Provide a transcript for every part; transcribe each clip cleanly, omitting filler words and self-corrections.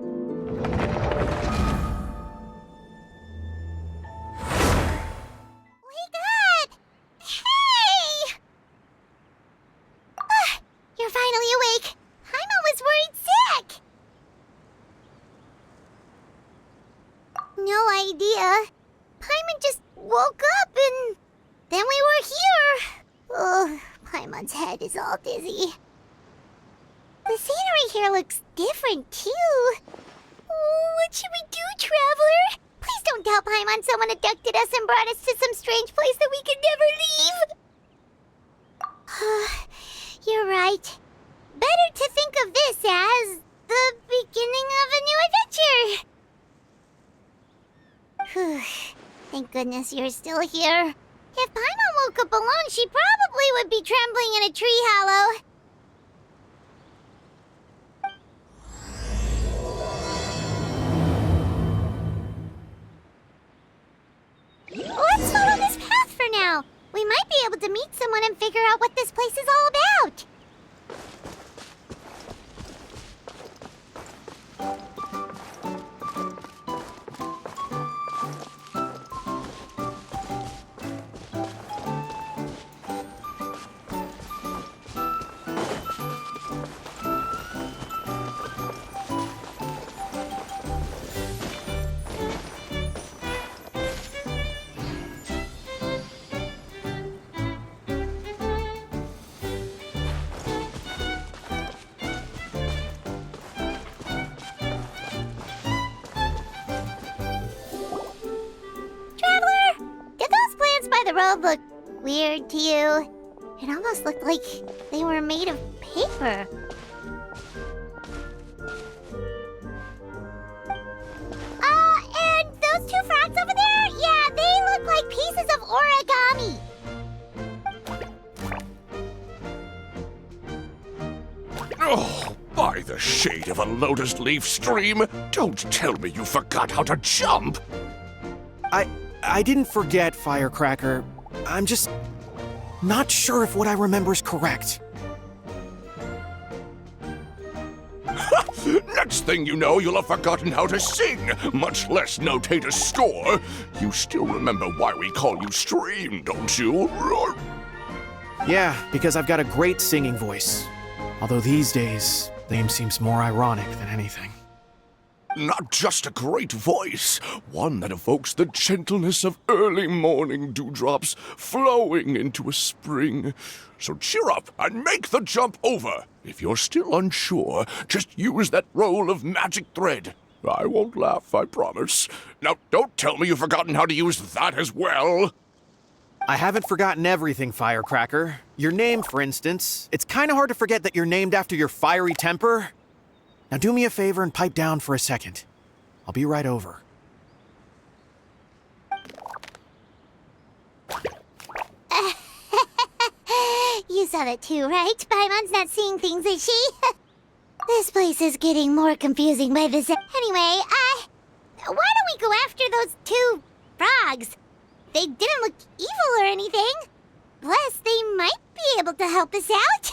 Wake up! Hey! You're finally awake. Paimon was worried sick. No idea. Paimon just woke up and then we were here. Oh, Paimon's head is all dizzy. The scenery here looks different, too. Oh, what should we do, Traveler? Please don't tell Paimon someone abducted us and brought us to some strange place that we could never leave. You're right. Better to think of this as the beginning of a new adventure. Thank goodness you're still here. If Paimon woke up alone, she probably would be trembling in a tree hollow. Let's follow this path for now. We might be able to meet someone and figure out what this place is all about. The road looked weird to you. It almost looked like they were made of paper. And those two frogs over there? Yeah, they look like pieces of origami. Oh, by the shade of a lotus leaf stream, don't tell me you forgot how to jump! I didn't forget, Firecracker. I'm just not sure if what I remember is correct. Next thing you know, you'll have forgotten how to sing, much less notate a score. You still remember why we call you Stream, don't you? Yeah, because I've got a great singing voice. Although these days, name seems more ironic than anything. Not just a great voice, one that evokes the gentleness of early morning dewdrops flowing into a spring. So cheer up and make the jump over. If you're still unsure, just use that roll of magic thread. I won't laugh, I promise. Now, don't tell me you've forgotten how to use that as well. I haven't forgotten everything, Firecracker. Your name, for instance. It's kind of hard to forget that you're named after your fiery temper. Now do me a favor and pipe down for a second. I'll be right over. You saw that too, right? Paimon's not seeing things, is she? This place is getting more confusing by the Anyway, why don't we go after those two frogs? They didn't look evil or anything. Plus, they might be able to help us out.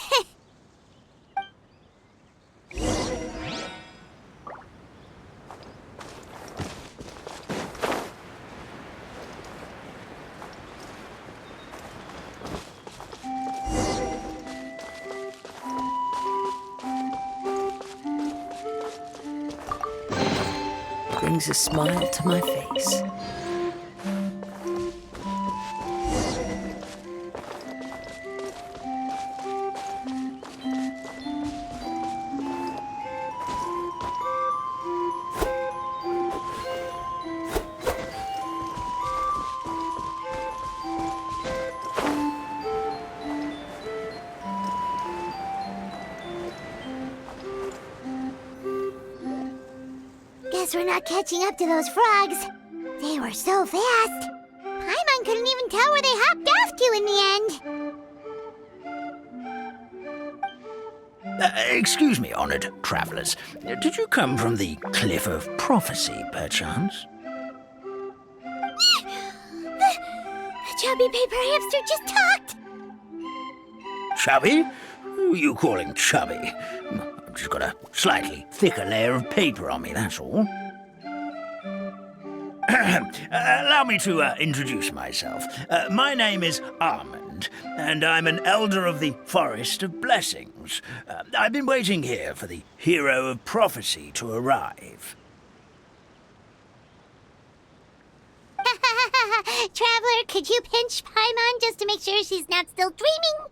Brings a smile to my face. Guess we're not catching up to those frogs. They were so fast. Paimon couldn't even tell where they hopped off to in the end. Excuse me, honored travelers. Did you come from the Cliff of Prophecy, perchance? The chubby paper hamster just talked. Chubby? Who are you calling chubby? just got a slightly thicker layer of paper on me, that's all. Allow me to introduce myself. My name is Armand, and I'm an elder of the Forest of Blessings. I've been waiting here for the hero of prophecy to arrive. Traveler, could you pinch Paimon just to make sure she's not still dreaming?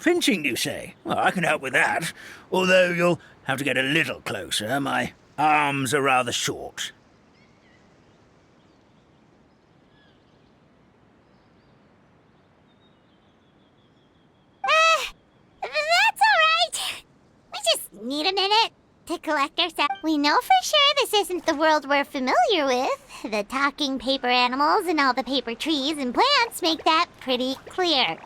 Pinching, you say? Well, I can help with that. Although you'll have to get a little closer. My arms are rather short. That's alright. We just need a minute to collect ourselves. We know for sure this isn't the world we're familiar with. The talking paper animals and all the paper trees and plants make that pretty clear.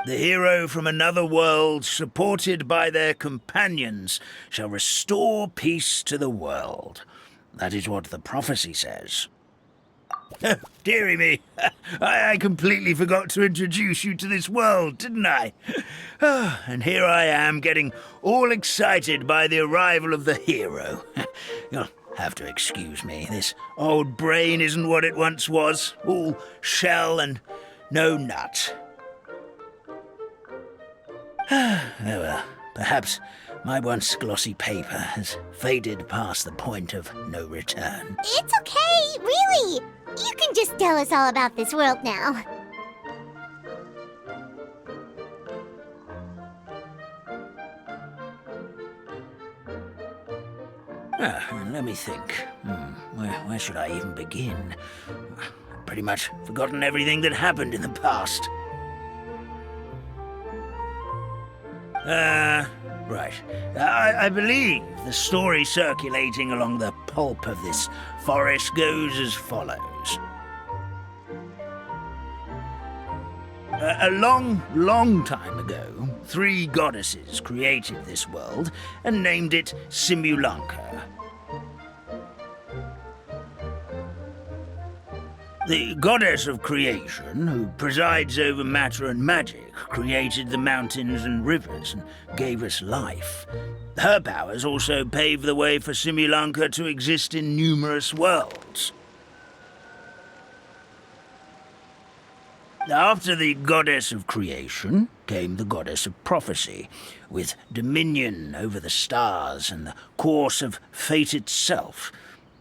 The hero from another world, supported by their companions, shall restore peace to the world. That is what the prophecy says. Dearie me, I completely forgot to introduce you to this world, didn't I? And here I am, getting all excited by the arrival of the hero. You'll have to excuse me. This old brain isn't what it once was, all shell and no nut. Oh well, perhaps my once glossy paper has faded past the point of no return. It's okay, really. You can just tell us all about this world now. Let me think. Where should I even begin? I've pretty much forgotten everything that happened in the past. Right. I believe the story circulating along the pulp of this forest goes as follows. A long time ago, 3 goddesses created this world and named it Simulanka. The goddess of creation, who presides over matter and magic, created the mountains and rivers and gave us life. Her powers also paved the way for Simulanka to exist in numerous worlds. After the goddess of creation came the goddess of prophecy, with dominion over the stars and the course of fate itself.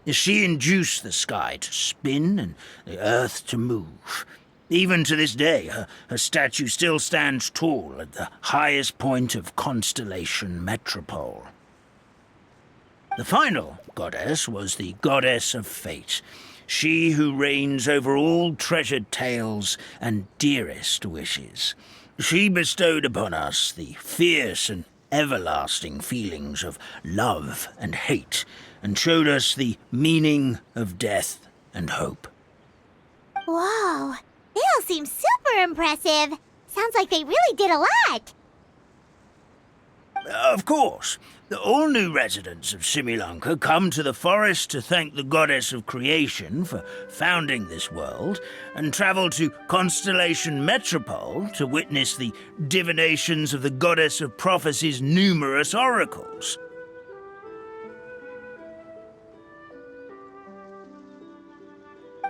She induced the sky to spin and the earth to move. Even to this day, her statue still stands tall at the highest point of constellation Metropole. The final goddess was the goddess of fate, she who reigns over all treasured tales and dearest wishes. She bestowed upon us the fierce and everlasting feelings of love and hate, and showed us the meaning of death and hope. Whoa, they all seem super impressive. Sounds like they really did a lot. Of course, all new residents of Simulanka come to the forest to thank the goddess of creation for founding this world, and travel to Constellation Metropole to witness the divinations of the goddess of prophecy's numerous oracles.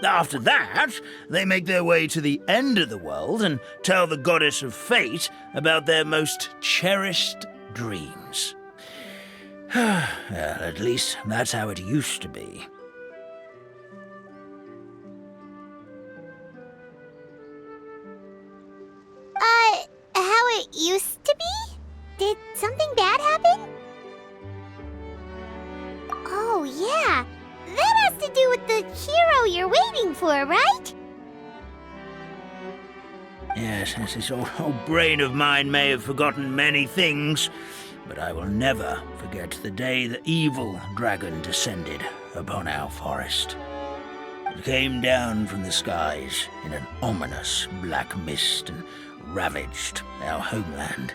After that, they make their way to the end of the world and tell the goddess of fate about their most cherished dreams. Well, at least that's how it used to be. How it used to be? Did something bad happen? Oh, yeah. That has to do with the hero you're waiting for, right? Yes, this old brain of mine may have forgotten many things, but I will never forget the day the evil dragon descended upon our forest. It came down from the skies in an ominous black mist and ravaged our homeland.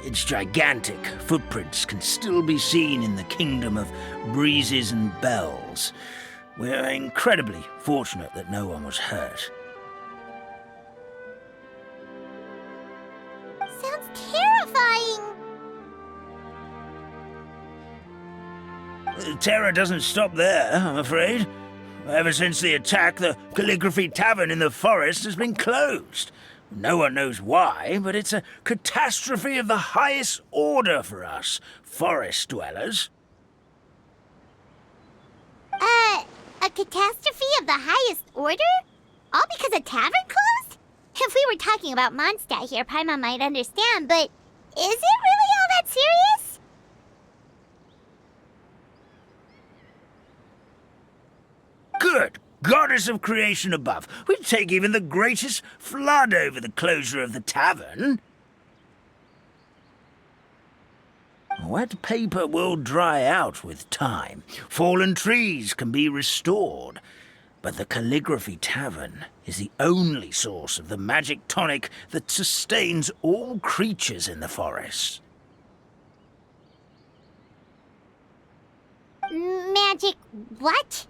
Its gigantic footprints can still be seen in the kingdom of breezes and bells. We're incredibly fortunate that no one was hurt. terror doesn't stop there, I'm afraid. Ever since the attack, the Calligraphy Tavern in the forest has been closed. No one knows why, but it's a catastrophe of the highest order for us, forest dwellers. A catastrophe of the highest order? All because a tavern closed? If we were talking about Mondstadt here, Paimon might understand, but is it really all that serious? Good goddess of creation above, we'd take even the greatest flood over the closure of the tavern. Wet paper will dry out with time. Fallen trees can be restored. But the Calligraphy Tavern is the only source of the magic tonic that sustains all creatures in the forest. Magic what?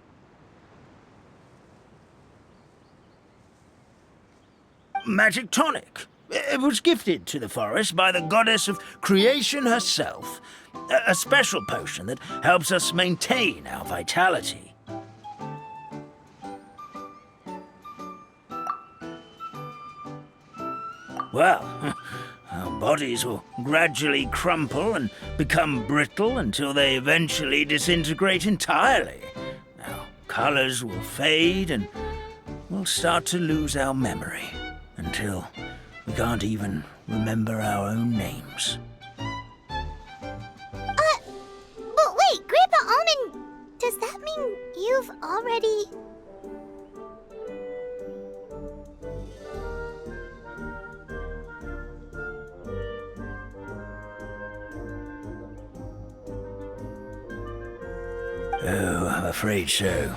Magic tonic. It was gifted to the forest by the goddess of creation herself. A special potion that helps us maintain our vitality. Well, our bodies will gradually crumple and become brittle until they eventually disintegrate entirely. Our colors will fade and we'll start to lose our memory until we can't even remember our own names. But wait, Grandpa Almond, does that mean you've already... Oh, I'm afraid so.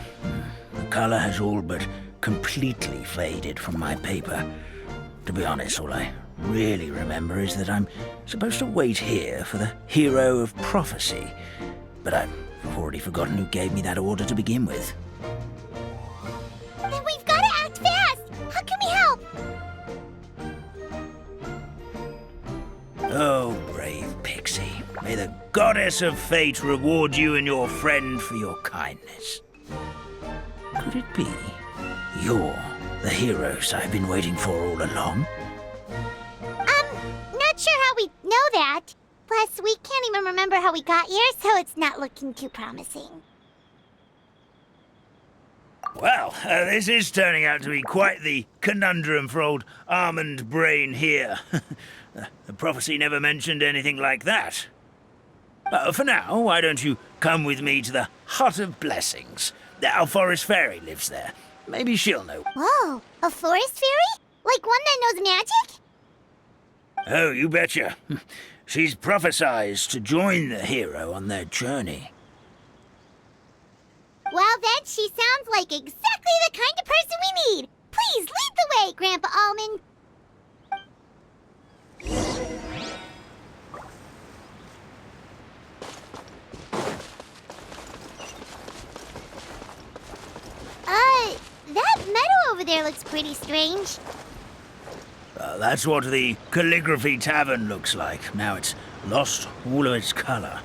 The color has all but completely faded from my paper. To be honest, all I really remember is that I'm supposed to wait here for the hero of prophecy. But I've already forgotten who gave me that order to begin with. Then we've got to act fast! How can we help? Oh, brave Pixie. May the goddess of fate reward you and your friend for your kindness. Could it be you're the heroes I've been waiting for all along? Not sure how we know that. Plus, we can't even remember how we got here, so it's not looking too promising. Well, this is turning out to be quite the conundrum for old Almond Brain here. The prophecy never mentioned anything like that. For now, why don't you come with me to the Hut of Blessings? Our forest fairy lives there. Maybe she'll know. Whoa, a forest fairy? Like one that knows magic? Oh, you betcha. She's prophesied to join the hero on their journey. Well then, she sounds like exactly the kind of person we need. Please lead the way, Grandpa Almond. That meadow over there looks pretty strange. That's what the Calligraphy Tavern looks like. Now it's lost all of its color.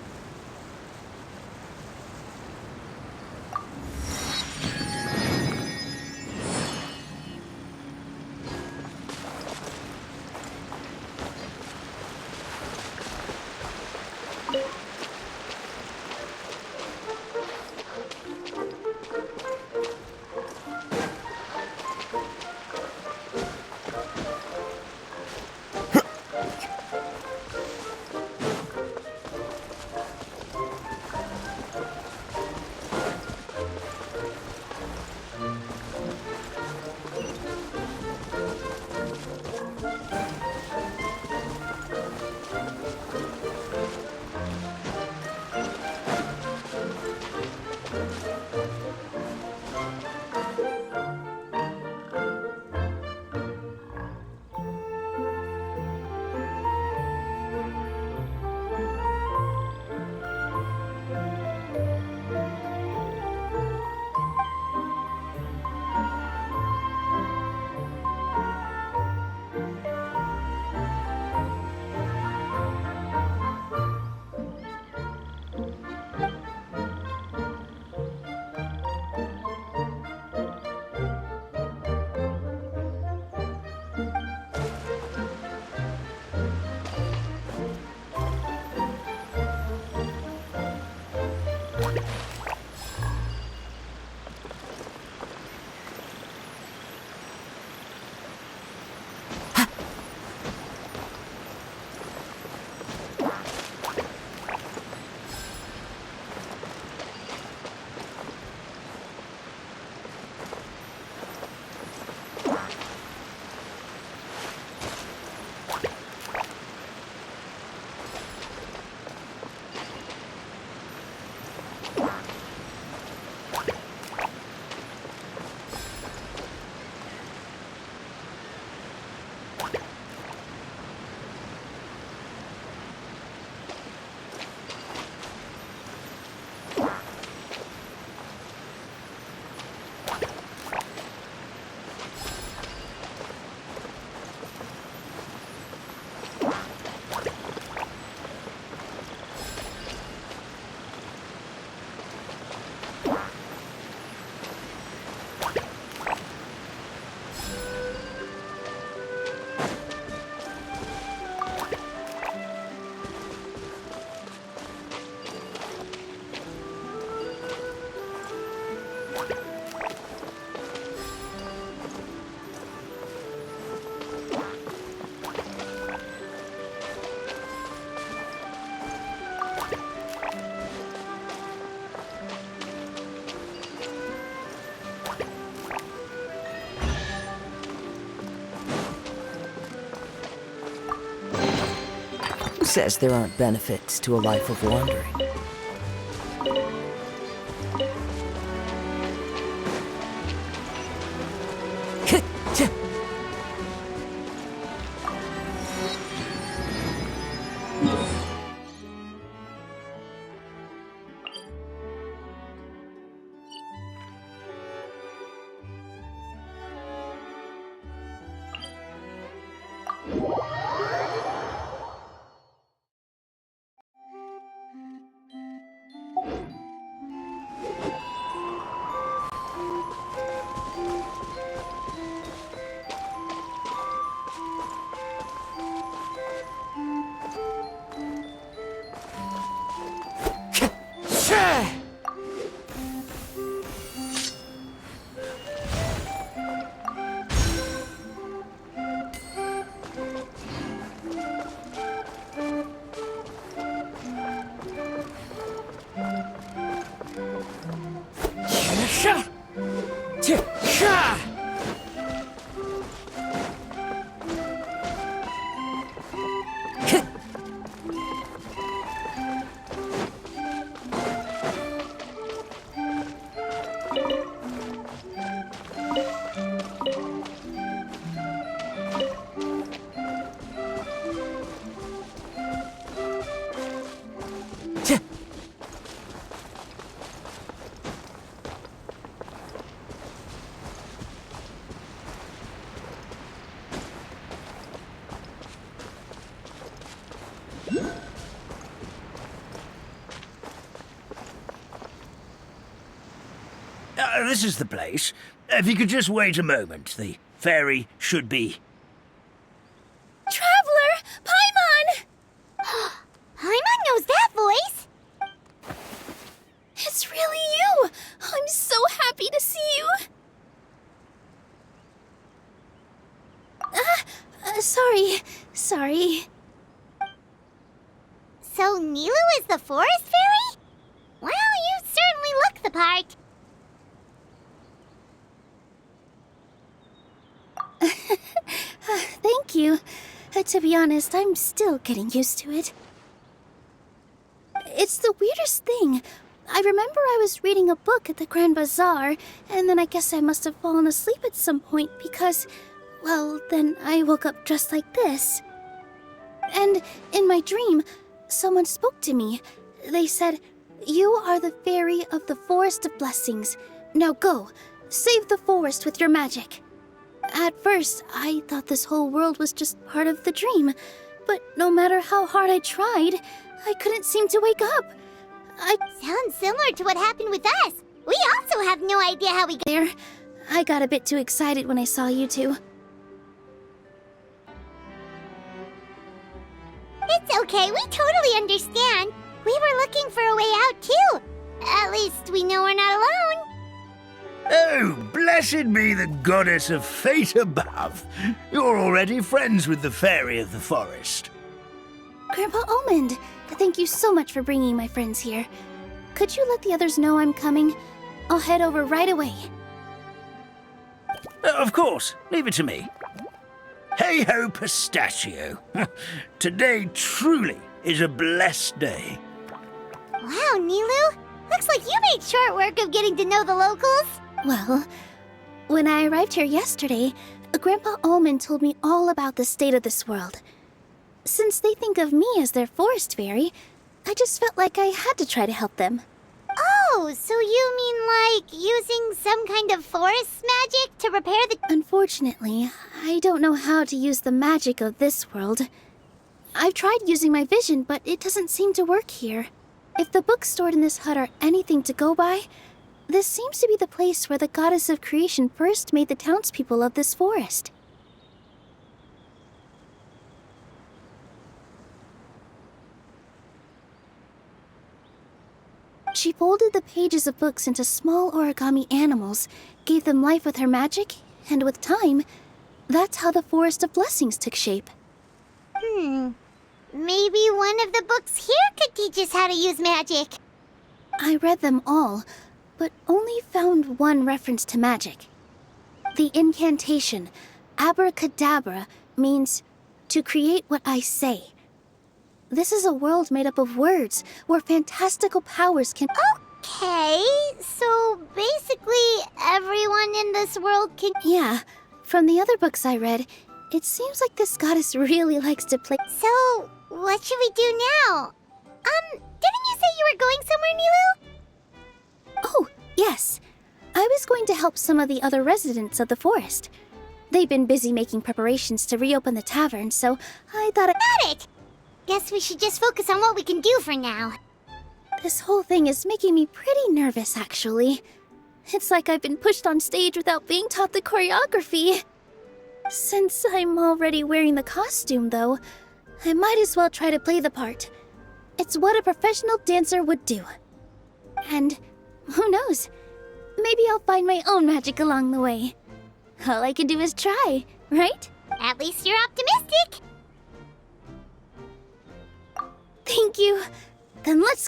Who says there aren't benefits to a life of wandering? This is the place. If you could just wait a moment, the ferry should be... Traveler! Paimon! Paimon knows that voice! It's really you! I'm so happy to see you! Sorry. So Nilu is the forest fairy? Well, you certainly look the part. Thank you. To be honest, I'm still getting used to it. It's the weirdest thing. I remember I was reading a book at the Grand Bazaar, and then I guess I must have fallen asleep at some point because, well, then I woke up just like this. And in my dream, someone spoke to me. They said, "You are the fairy of the Forest of Blessings. Now go, save the forest with your magic." At first, I thought this whole world was just part of the dream, but no matter how hard I tried, I couldn't seem to wake up. Sounds similar to what happened with us. We also have no idea how we got There, I got a bit too excited when I saw you two. It's okay, we totally understand. We were looking for a way out too. At least we know we're not alone. Oh, blessed be the goddess of fate above. You're already friends with the fairy of the forest. Grandpa Almond, thank you so much for bringing my friends here. Could you let the others know I'm coming? I'll head over right away. Of course, leave it to me. Hey-ho, pistachio. Today truly is a blessed day. Wow, Nilu. Looks like you made short work of getting to know the locals. Well, when I arrived here yesterday, Grandpa Almond told me all about the state of this world. Since they think of me as their forest fairy, I just felt like I had to try to help them. Oh, so you mean like using some kind of forest magic to repair the... Unfortunately, I don't know how to use the magic of this world. I've tried using my vision, but it doesn't seem to work here. If the books stored in this hut are anything to go by, this seems to be the place where the goddess of creation first made the townspeople of this forest. She folded the pages of books into small origami animals, gave them life with her magic, and with time, that's how the Forest of Blessings took shape. Maybe one of the books here could teach us how to use magic. I read them all, but only found one reference to magic. The incantation, abracadabra, means to create what I say. This is a world made up of words, where fantastical powers can— Okay, so basically everyone in this world can... Yeah, from the other books I read, it seems like this goddess really likes to play— So, what should we do now? Didn't you say you were going somewhere, Nilu? Oh, yes. I was going to help some of the other residents of the forest. They've been busy making preparations to reopen the tavern, so I thought— Got it! Guess we should just focus on what we can do for now. This whole thing is making me pretty nervous, actually. It's like I've been pushed on stage without being taught the choreography. Since I'm already wearing the costume, though, I might as well try to play the part. It's what a professional dancer would do. And who knows? Maybe I'll find my own magic along the way. All I can do is try, right? At least you're optimistic. Thank you. Then let's...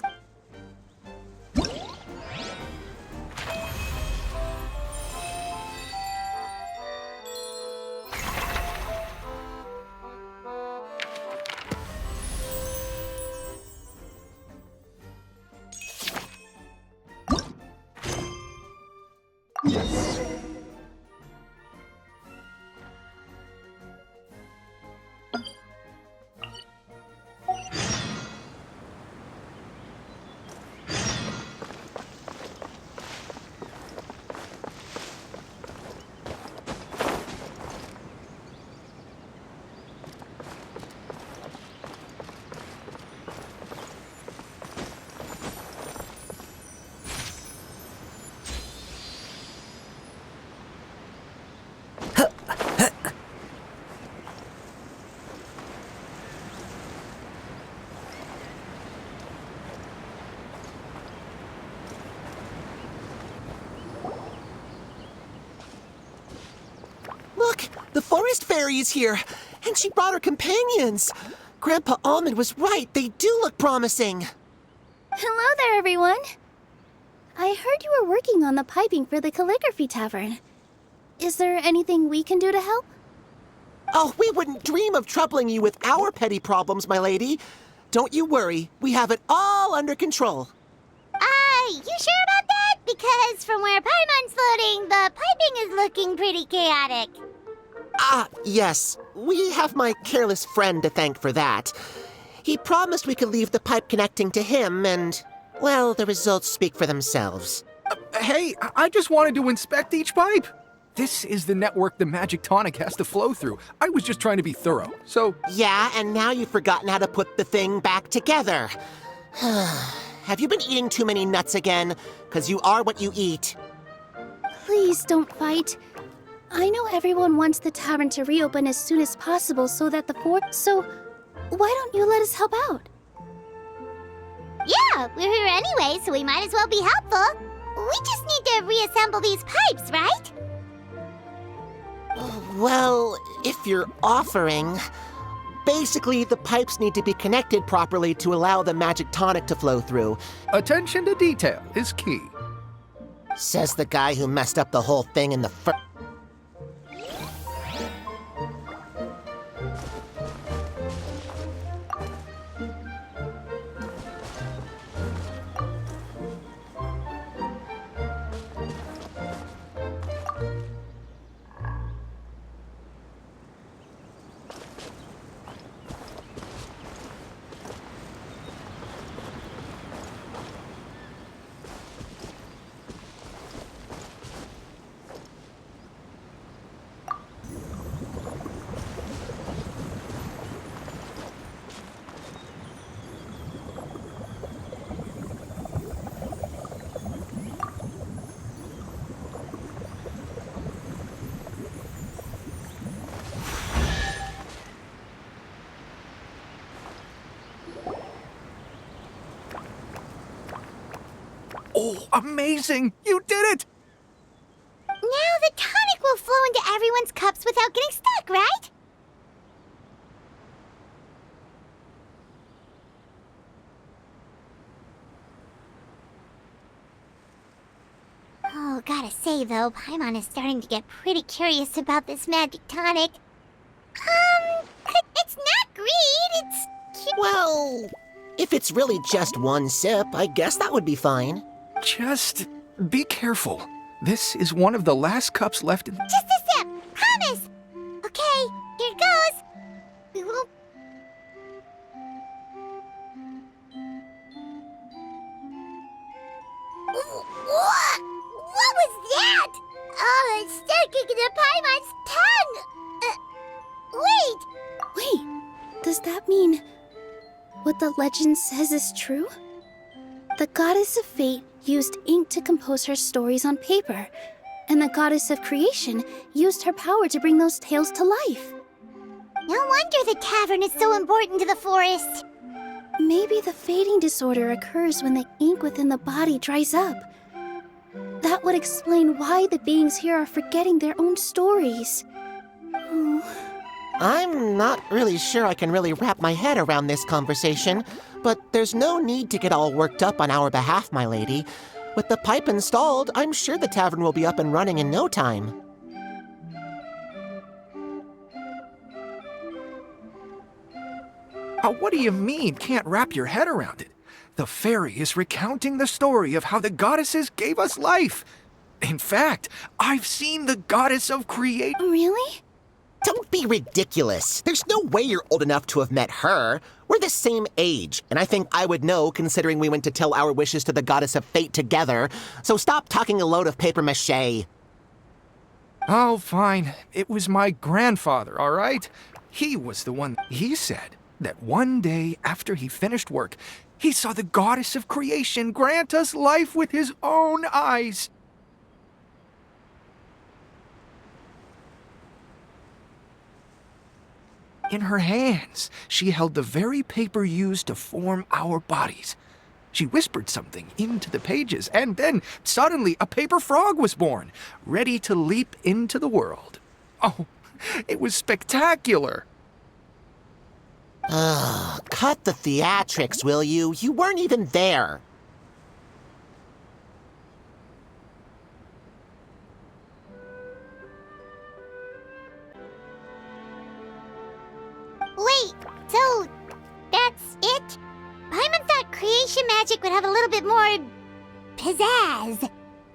Look, the forest fairy is here, and she brought her companions. Grandpa Almond was right. They do look promising. Hello there, everyone. I heard you were working on the piping for the calligraphy tavern. Is there anything we can do to help? Oh, we wouldn't dream of troubling you with our petty problems, my lady. Don't you worry. We have it all under control. You sure about that? Because from where Paimon's floating, the piping is looking pretty chaotic. Ah, yes. We have my careless friend to thank for that. He promised we could leave the pipe connecting to him, and, well, the results speak for themselves. Hey, I just wanted to inspect each pipe. This is the network the magic tonic has to flow through. I was just trying to be thorough, so... Yeah, and now you've forgotten how to put the thing back together. Have you been eating too many nuts again? 'Cause you are what you eat. Please don't fight. I know everyone wants the tavern to reopen as soon as possible so that So, why don't you let us help out? Yeah, we're here anyway, so we might as well be helpful. We just need to reassemble these pipes, right? Well, if you're offering... Basically, the pipes need to be connected properly to allow the magic tonic to flow through. Attention to detail is key. Says the guy who messed up the whole thing in the first... Oh, amazing! You did it! Now the tonic will flow into everyone's cups without getting stuck, right? Oh, gotta say though, Paimon is starting to get pretty curious about this magic tonic. It's not greed, it's Well, if it's really just one sip, I guess that would be fine. Just be careful. This is one of the last cups left in. Just a sip, promise. Okay, here goes. We won't. What was that? Oh, it's sticking to Paimon's tongue. Wait. Wait, does that mean what the legend says is true? The goddess of fate used ink to compose her stories on paper, and the goddess of creation used her power to bring those tales to life. No wonder the tavern is so important to the forest. Maybe the fading disorder occurs when the ink within the body dries up. That would explain why the beings here are forgetting their own stories. Oh. I'm not really sure I can really wrap my head around this conversation, but there's no need to get all worked up on our behalf, my lady. With the pipe installed, I'm sure the tavern will be up and running in no time. What do you mean, can't wrap your head around it? The fairy is recounting the story of how the goddesses gave us life. In fact, I've seen the goddess of creation. Really? Don't be ridiculous. There's no way you're old enough to have met her. We're the same age, and I think I would know considering we went to tell our wishes to the goddess of fate together. So stop talking a load of papier-mâché. Oh, fine. It was my grandfather, all right? He was the one. He said that one day after he finished work, he saw the goddess of creation grant us life with his own eyes. In her hands, she held the very paper used to form our bodies. She whispered something into the pages, and then suddenly a paper frog was born, ready to leap into the world. Oh, it was spectacular. Cut the theatrics, will you? You weren't even there. Wait, so that's it? Paimon thought creation magic would have a little bit more pizzazz.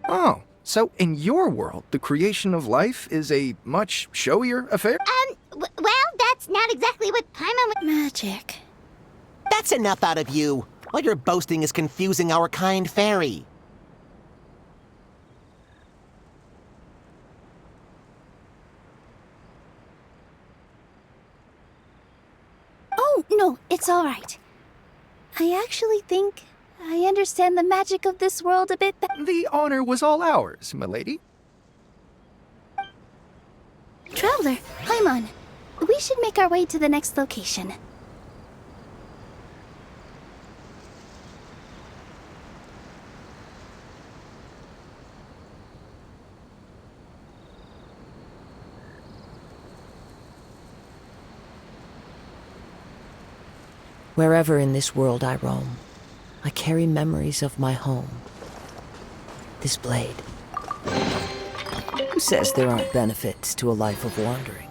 Oh, so in your world, the creation of life is a much showier affair? Well, that's not exactly what Paimon would. Magic. That's enough out of you. All your boasting is confusing our kind fairy. Oh, no, it's all right. I actually think I understand the magic of this world a bit better. The honor was all ours, milady. Traveler, Paimon, we should make our way to the next location. Wherever in this world I roam, I carry memories of my home. This blade. Who says there aren't benefits to a life of wandering?